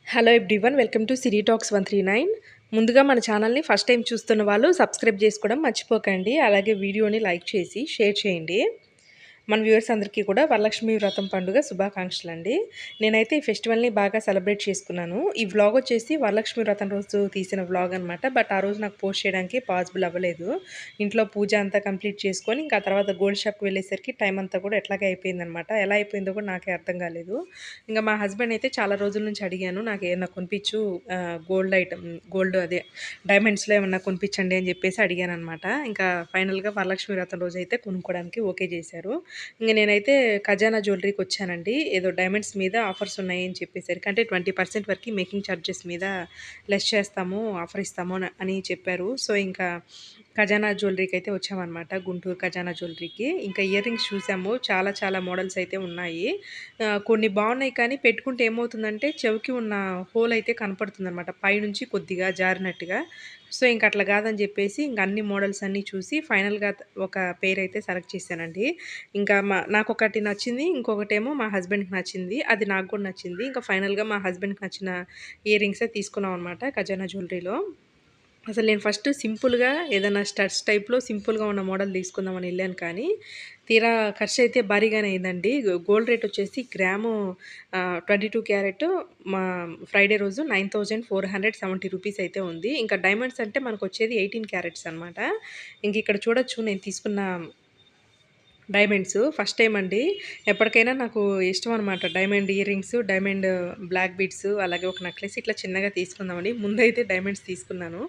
Hello everyone. Welcome to Siri talks 139. ముందుగా మన ఛానల్‌ని ఫస్ట్ టైమ్ చూస్తున్న వాళ్ళు సబ్స్క్రైబ్ చేసుకోవడం మర్చిపోకండి. అలాగే వీడియోని లైక్ చేసి షేర్ చేయండి. మన వ్యూవర్స్ అందరికీ కూడా వరలక్ష్మి వ్రతం పండుగ శుభాకాంక్షలండి. నేనైతే ఈ ఫెస్టివల్‌ని బాగా సెలబ్రేట్ చేసుకున్నాను. ఈ వ్లాగ్ వచ్చేసి వరలక్ష్మి వ్రతం రోజు తీసిన వ్లాగ్ అనమాట. బట్ ఆ రోజు నాకు పోస్ట్ చేయడానికి పాసిబుల్ అవ్వలేదు. ఇంట్లో పూజ అంతా కంప్లీట్ చేసుకొని ఇంకా తర్వాత గోల్డ్ షాప్‌కి వెళ్ళేసరికి టైం అంతా కూడా ఎట్లాగే అయిపోయిందనమాట. ఎలా అయిపోయిందో కూడా నాకే అర్థం కాలేదు. ఇంక మా హస్బెండ్ అయితే చాలా రోజుల నుంచి అడిగాను. నాకేమన్నా కొనిపించు గోల్డ్ ఐటెమ్ గోల్డ్ అదే డైమండ్స్‌లో ఏమన్నా కొనిపించండి అని చెప్పేసి అడిగాననమాట. ఇంకా ఫైనల్‌గా వరలక్ష్మి వ్రతం రోజైతే కొనుక్కోవడానికి ఓకే చేశారు. ఇంక నేనైతే ఖజానా జ్యువెలరీకొచ్చానండి. ఏదో డైమండ్స్ మీద ఆఫర్స్ ఉన్నాయని చెప్పేసరికి అంటే 20% వరకి మేకింగ్ చార్జెస్ మీద లెస్ చేస్తాము, ఆఫర్ ఇస్తాము అని చెప్పారు. సో, ఇంకా ఖజానా జ్యువెలరీకైతే వచ్చామనమాట. గుంటూరు ఖజానా జ్యువెలరీకి. ఇంకా ఇయర్ రింగ్స్ చూసాము. చాలా చాలా మోడల్స్ అయితే ఉన్నాయి. కొన్ని బావున్నాయి కానీ పెట్టుకుంటే ఏమవుతుందంటే చెవికి ఉన్న హోల్ అయితే కనపడుతుందనమాట. పైనుంచి కొద్దిగా జారినట్టుగా. సో, ఇంక అట్లా కాదని చెప్పేసి ఇంక అన్ని మోడల్స్ అన్నీ చూసి ఫైనల్‌గా ఒక పెయిర్ అయితే సెలెక్ట్ చేశానండి. ఇంకా నాకొకటి నచ్చింది. ఇంకొకటేమో మా హస్బెండ్‌కి నచ్చింది. అది నాకు కూడా నచ్చింది. ఇంకా ఫైనల్‌గా మా హస్బెండ్‌కి నచ్చిన ఇయర్ రింగ్సే తీసుకున్నాం అనమాట ఖజానా జ్యువెలరీలో. అసలు నేను ఫస్ట్ సింపుల్‌గా ఏదైనా స్టడ్స్ టైప్‌లో సింపుల్‌గా ఉన్న మోడల్ తీసుకుందామని ఎళ్ళాను కానీ, తీరా ఖర్చయితే భారీగానే అయిందండి. గోల్డ్ రేట్ వచ్చేసి గ్రాము 22 క్యారెట్ మా ఫ్రైడే రోజు 9470 రూపీస్ అయితే ఉంది. ఇంకా డైమండ్స్ అంటే మనకొచ్చేది 18 క్యారెట్స్ అనమాట. ఇంక ఇక్కడ చూడొచ్చు నేను తీసుకున్న డైమండ్స్ ఫస్ట్ టైమ్ అండి. ఎప్పటికైనా నాకు ఇష్టం అనమాట. Diamond ear rings, diamond black beads అలాగే ఒక నెక్లెస్ ఇట్లా చిన్నగా తీసుకుందామని ముందైతే డైమండ్స్ తీసుకున్నాను.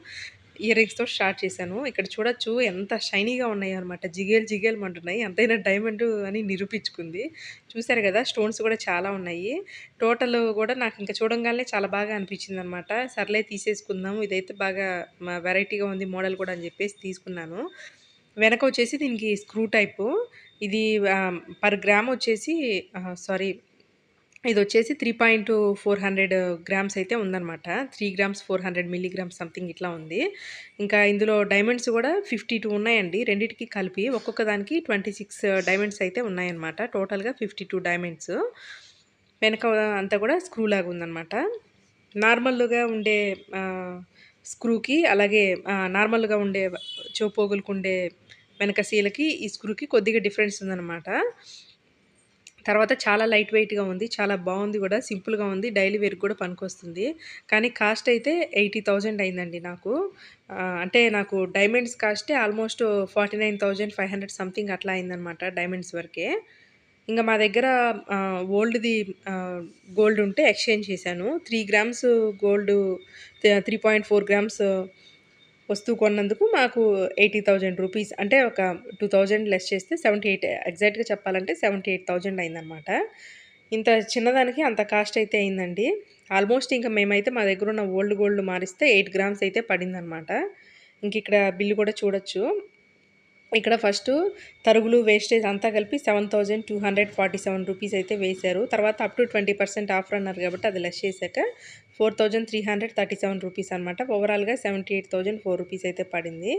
ఇయర్ రింగ్స్‌తో స్టార్ట్ చేశాను. ఇక్కడ చూడొచ్చు ఎంత షైనీగా ఉన్నాయో అనమాట. జిగేల్ జిగేల్‌మంటున్నాయి. ఎంతైనా డైమండ్ అని నిరూపించుకుంది. చూసారు గదా! స్టోన్స్ కూడా చాలా ఉన్నాయి. టోటల్ గూడా నాకింక చూడంగానే చాలా బాగా అనిపించిందనమాట. సర్లే తీసేసుకుందాం. ఇదైతే బాగా వెరైటీగా ఉంది మోడల్ కూడా అని జెప్పేసి తీసుకున్నాను. వెనక వచ్చేసి దీనికి స్క్రూ టైపు. ఇది పర్ గ్రామ్ వచ్చేసి సారీ, ఇదొచ్చేసి 3.400 గ్రామ్స్ అయితే ఉందనమాట. 3 గ్రామ్స్ 400 మిల్లీగ్రామ్స్ సంథింగ్ ఇట్లా ఉంది. ఇంకా ఇందులో డైమండ్స్ గూడా 52 ఉన్నాయండి. రెండిటికి కలిపి ఒక్కొక్క దానికి 26 డైమండ్స్ అయితే ఉన్నాయన్నమాట. టోటల్‌గా 52 డైమండ్స్. వెనక అంతా కూడా స్క్రూ లాగా ఉందనమాట. నార్మల్‌గా ఉండే ఆహ్, స్క్రూకి అలాగే నార్మల్‌గా ఉండే చెవిపోగులకుండే వెనక సీలకి, ఈ స్క్రూకి కొద్దిగా డిఫరెన్స్ ఉందనమాట. తర్వాత చాలా లైట్ వెయిట్‌గా ఉంది. చాలా బావుంది గూడా. సింపుల్‌గా ఉంది. డైలీ వేర్‌కి గూడా పనికొస్తుంది. కానీ కాస్ట్ అయితే 80,000 అయిందండి నాకు. అంటే నాకు డైమండ్స్ కాస్టే ఆల్‌మోస్ట్ 49,500 సంథింగ్ అట్లా అయిందనమాట డైమండ్స్ వరకే. ఇంగ మా దగ్గర ఓల్డ్‌ది గోల్డ్ ఉంటే ఎక్స్‌చేంజ్ చేశాను. 3 గ్రామ్స్ గోల్డు 3.4 గ్రామ్స్ వస్తువు కొన్నందుకు మాకు 80,000 రూపీస్ అంటే ఒక 2,000 లెస్ చేస్తే 78, ఎగ్జాక్ట్‌గా చెప్పాలంటే 78,000 అయిందనమాట. ఇంత చిన్నదానికి అంత కాస్ట్ అయితే అయిందండి. ఆల్మోస్ట్ ఇంక మేమైతే మా దగ్గరున్న ఓల్డ్ గోల్డ్ మారిస్తే 8 గ్రామ్స్ అయితే పడిందనమాట. ఇంకిక్కడ బిల్ కూడా చూడొచ్చు. ఇక్కడ ఫస్టు తరుగులు, వేస్టేజ్ అంతా కలిపి 7,247 రూపీస్ అయితే వేశారు. తర్వాత అప్ టు 20% ఆఫర్ అన్నారు కాబట్టి అది లెస్ చేశాక 4,337 రూపీస్ అనమాట. ఓవరాల్‌గా 78,004 రూపీస్ అయితే పడింది.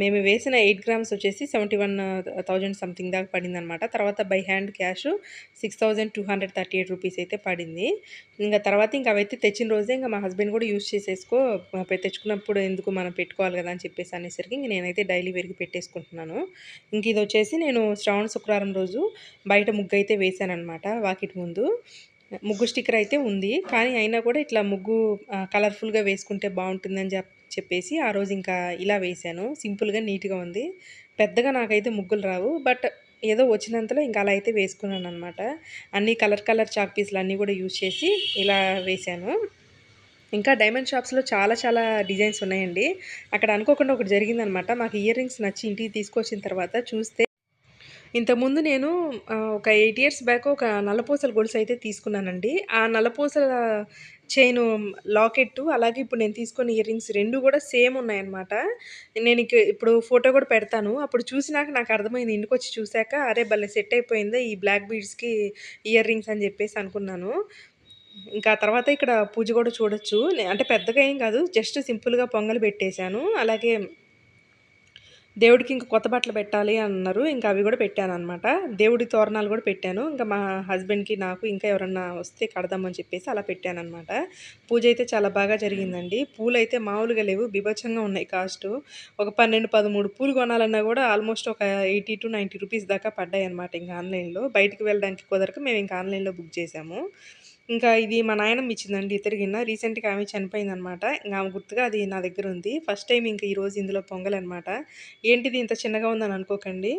మేము వేసిన 8 గ్రామ్స్ వచ్చేసి 71,000 సంథింగ్ దాకా పడిందనమాట. తర్వాత బై హ్యాండ్ క్యాష్ 6,238 రూపీస్ అయితే పడింది. తర్వాత ఇంక అవైతే తెచ్చిన రోజే ఇంక మా హస్బెండ్ కూడా యూజ్ చేసేసుకో తెచ్చుకున్నప్పుడు ఎందుకు మనం పెట్టుకోవాలి కదా అని చెప్పేసి అనేసరికి ఇంక నేనైతే డైలీ వేర్‌కి పెట్టేసుకుంటున్నాను. ఇంక ఇదొచ్చేసి నేను శ్రావణ శుక్రవారం రోజు బయట ముగ్గయితే వేశాననమాట వాకిటి ముందు. ముగ్గు స్టిక్కర్ అయితే ఉంది. కానీ అయినా కూడా ఇట్లా ముగ్గు కలర్‌ఫుల్‌గా వేసుకుంటే బావుంటుందని చెప్పేసి ఆ రోజు ఇంకా ఇలా వేశాను. సింపుల్‌గా నీట్‌గా ఉంది. పెద్దగా నాకైతే ముగ్గులు రావు. బట్ ఏదో వచ్చినంతలో ఇంక అలా అయితే వేసుకున్నాననమాట. అన్నీ కలర్ కలర్ చాక్ పీసులన్నీ కూడా యూజ్ చేసి ఇలా వేశాను. ఇంకా డైమండ్ షాప్స్‌లో చాలా చాలా డిజైన్స్ ఉన్నాయండి. అక్కడ అనుకోకుండా ఒకటి జరిగిందనమాట. మాకు ఇయర్ రింగ్స్ నచ్చి ఇంటికి తీసుకొచ్చిన తర్వాత చూస్తే ఇంతకుముందు నేను ఒక 8 ఇయర్స్ బ్యాక్ ఒక నల్లపూసల గొలుసయితే తీసుకున్నానండి. ఆ నల్లపూసల చైను లాకెట్టు అలాగే ఇప్పుడు నేను తీసుకున్న ఇయర్ రింగ్స్ 2 గూడా సేమ్ ఉన్నాయన్నమాట. ఇప్పుడు ఫోటో గూడా పెడతాను. అప్పుడు చూసినాక నాకు అర్థమైంది. ఇంటికొచ్చి చూసాక అరే! భలే సెట్ అయిపోయిందే ఈ బ్లాక్ బీడ్స్‌కి ఇయర్ రింగ్స్ అని జెప్పేసి అనుకున్నాను. ఇంకా తర్వాత ఇక్కడ పూజ గూడా చూడొచ్చు. అంటే పెద్దగా ఏం గాదు. జస్ట్ సింపుల్‌గా పొంగల్ బెట్టేసాను. అలాగే దేవుడికి ఇంక కొత్త బట్టలు పెట్టాలి అన్నారు. ఇంకా అవి గూడా పెట్టాననమాట. దేవుడి తోరణాలు గూడా పెట్టాను. ఇంకా మా హస్బెండ్‌కి, నాకు ఇంకా ఎవరన్నా వస్తే కడదామని చెప్పేసి అలా పెట్టాననమాట. పూజ అయితే చాలా బాగా జరిగిందండి. పూలైతే మామూలుగా లేవు. బీభత్సంగా ఉన్నాయి కాస్టు. ఒక 12, 13 పూలు కొనాలన్నా గూడా ఆల్మోస్ట్ ఒక 80-90 రూపీస్ దాకా పడ్డాయన్నమాట ఇంక ఆన్‌లైన్‌లో. బయటికి వెళ్ళడానికి కుదరక మేమింక ఆన్‌లైన్‌లో బుక్ చేసాము. ఇంకా ఇది మా నాయనమ్మ ఇచ్చిందండి ఇత్తడి గిన్నె. రీసెంట్‌గా ఆమె చనిపోయిందనమాట. ఇంగ ఆమె గుర్తుగా అది నా దగ్గరుంది. ఫస్ట్ టైమ్ ఇంక ఈరోజు ఇందులో పొంగలనమాట. ఏంటిది ఇంత చిన్నగా ఉందని అనుకోకండి.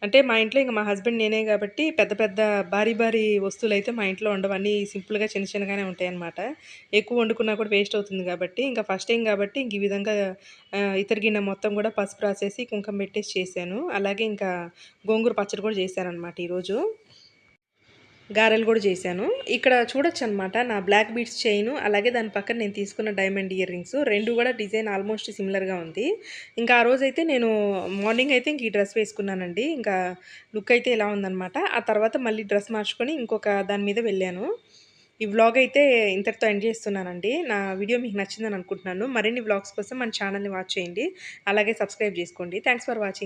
అంటే మా ఇంట్లో ఇంక మా హస్బెండ్, నేనే గాబట్టి పెద్ద పెద్ద భారీ భారీ వస్తువులైతే మా ఇంట్లో ఉండవు. అన్నీ సింపుల్‌గా చిన్న చిన్నగానే ఉంటాయనమాట. ఎక్కువ వండుకున్నా కూడా వేస్ట్ అవుతుంది గాబట్టి, ఇంకా ఫస్ట్ టైమ్ గాబట్టి ఇంక ఈ విధంగా ఇత్తడి గిన్నె మొత్తం గూడా పసుపు రాసేసి, కుంకుమ పెట్టేసి చేశాను. అలాగే ఇంకా గోంగూర పచ్చడి కూడా చేశాననమాట ఈరోజు. గారెలు గూడా జేశాను. ఇక్కడ చూడొచ్చనమాట నా బ్లాక్ బీడ్స్ చైను, అలాగే దాని పక్కన నేను తీసుకున్న డైమండ్ ఇయర్ రింగ్స్ 2 గూడా డిజైన్ ఆల్మోస్ట్ సిమిలర్‌గా ఉంది. ఇంకా ఆ రోజైతే నేను మార్నింగ్ అయితే ఇంక ఈ డ్రెస్ వేసుకున్నానండి. ఇంకా లుక్ అయితే ఇలా ఉందనమాట. ఆ తర్వాత మళ్ళీ డ్రెస్ మార్చుకొని ఇంకొక దాని మీద వెళ్ళాను. ఈ వ్లాగ్ అయితే ఇంతటితో ఎండ్ చేస్తున్నానండి. నా వీడియో మీకు నచ్చిందని అనుకుంటున్నాను. మరిన్ని వ్లాగ్స్ కోసం మన ఛానెల్‌ని వాచ్ చేయండి. అలాగే సబ్స్క్రైబ్ జేసుకోండి. Thanks for watching.